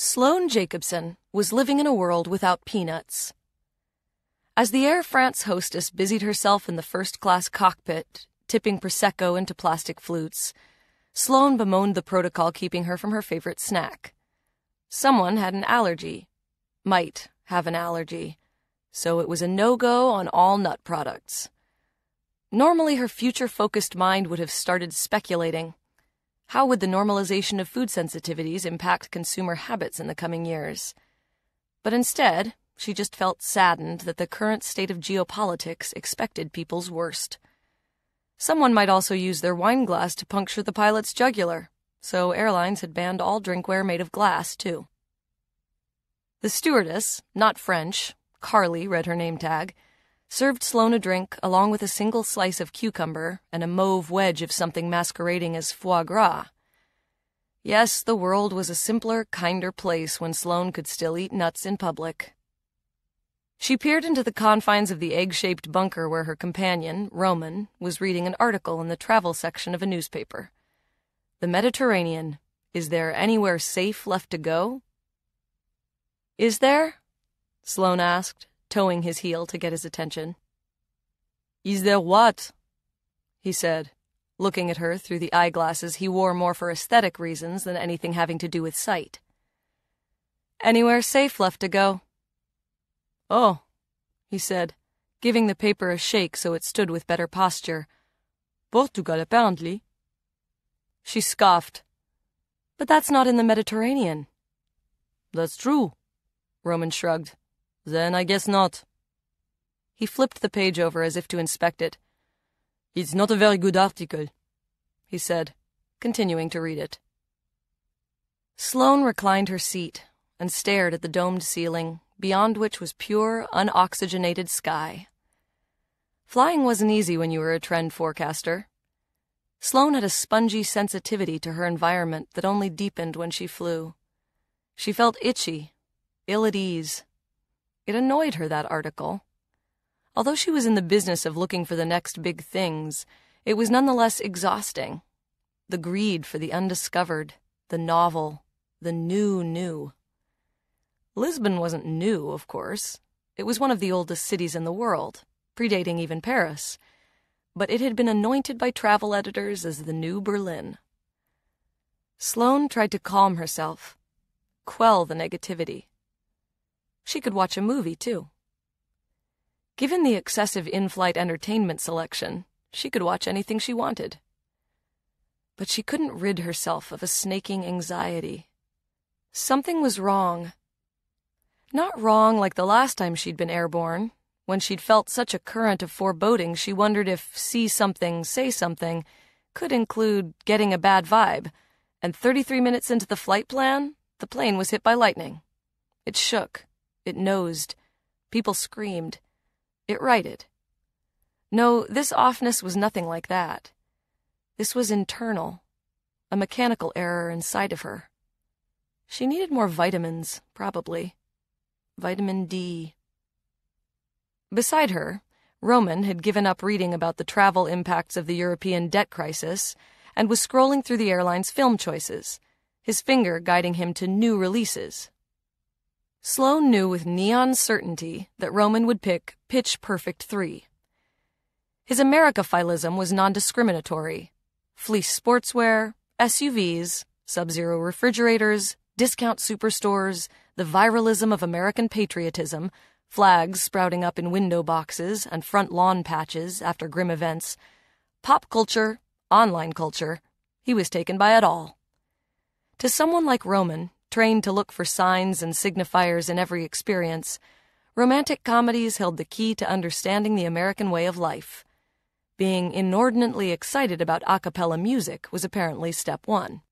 Sloane Jacobson was living in a world without peanuts. As the Air France hostess busied herself in the first-class cockpit, tipping Prosecco into plastic flutes, Sloane bemoaned the protocol keeping her from her favorite snack. Someone had an allergy. Might have an allergy. So it was a no-go on all nut products. Normally her future-focused mind would have started speculating. How would the normalization of food sensitivities impact consumer habits in the coming years? But instead, she just felt saddened that the current state of geopolitics expected people's worst. Someone might also use their wine glass to puncture the pilot's jugular, so airlines had banned all drinkware made of glass, too. The stewardess, not French, Carly read her name tag, served Sloane a drink along with a single slice of cucumber and a mauve wedge of something masquerading as foie gras. Yes, the world was a simpler, kinder place when Sloane could still eat nuts in public. She peered into the confines of the egg-shaped bunker where her companion, Roman, was reading an article in the travel section of a newspaper. The Mediterranean. Is there anywhere safe left to go? Is there? Sloane asked, toeing his heel to get his attention. Is there what? He said, looking at her through the eyeglasses he wore more for aesthetic reasons than anything having to do with sight. Anywhere safe left to go. Oh, he said, giving the paper a shake so it stood with better posture. Portugal, apparently. She scoffed. But that's not in the Mediterranean. That's true, Roman shrugged. Then I guess not. He flipped the page over as if to inspect it. It's not a very good article, he said, continuing to read it. Sloane reclined her seat and stared at the domed ceiling, beyond which was pure, unoxygenated sky. Flying wasn't easy when you were a trend forecaster. Sloane had a spongy sensitivity to her environment that only deepened when she flew. She felt itchy, ill at ease. It annoyed her, that article. Although she was in the business of looking for the next big things, it was nonetheless exhausting. The greed for the undiscovered, the novel, the new. Lisbon wasn't new, of course. It was one of the oldest cities in the world, predating even Paris. But it had been anointed by travel editors as the new Berlin. Sloane tried to calm herself, quell the negativity. She could watch a movie, too. Given the excessive in-flight entertainment selection, she could watch anything she wanted. But she couldn't rid herself of a snaking anxiety. Something was wrong. Not wrong like the last time she'd been airborne, when she'd felt such a current of foreboding she wondered if see something, say something could include getting a bad vibe, and 33 minutes into the flight plan, the plane was hit by lightning. It shook. It nosed. People screamed. It righted. No, this offness was nothing like that. This was internal, a mechanical error inside of her. She needed more vitamins, probably. Vitamin D. Beside her, Roman had given up reading about the travel impacts of the European debt crisis and was scrolling through the airline's film choices, his finger guiding him to new releases. Sloane knew with neon certainty that Roman would pick Pitch Perfect 3. His Americophilism was non-discriminatory. Fleece sportswear, SUVs, Sub-Zero refrigerators, discount superstores, the viralism of American patriotism, flags sprouting up in window boxes and front lawn patches after grim events, pop culture, online culture, he was taken by it all. To someone like Roman, trained to look for signs and signifiers in every experience, romantic comedies held the key to understanding the American way of life. Being inordinately excited about a cappella music was apparently step one.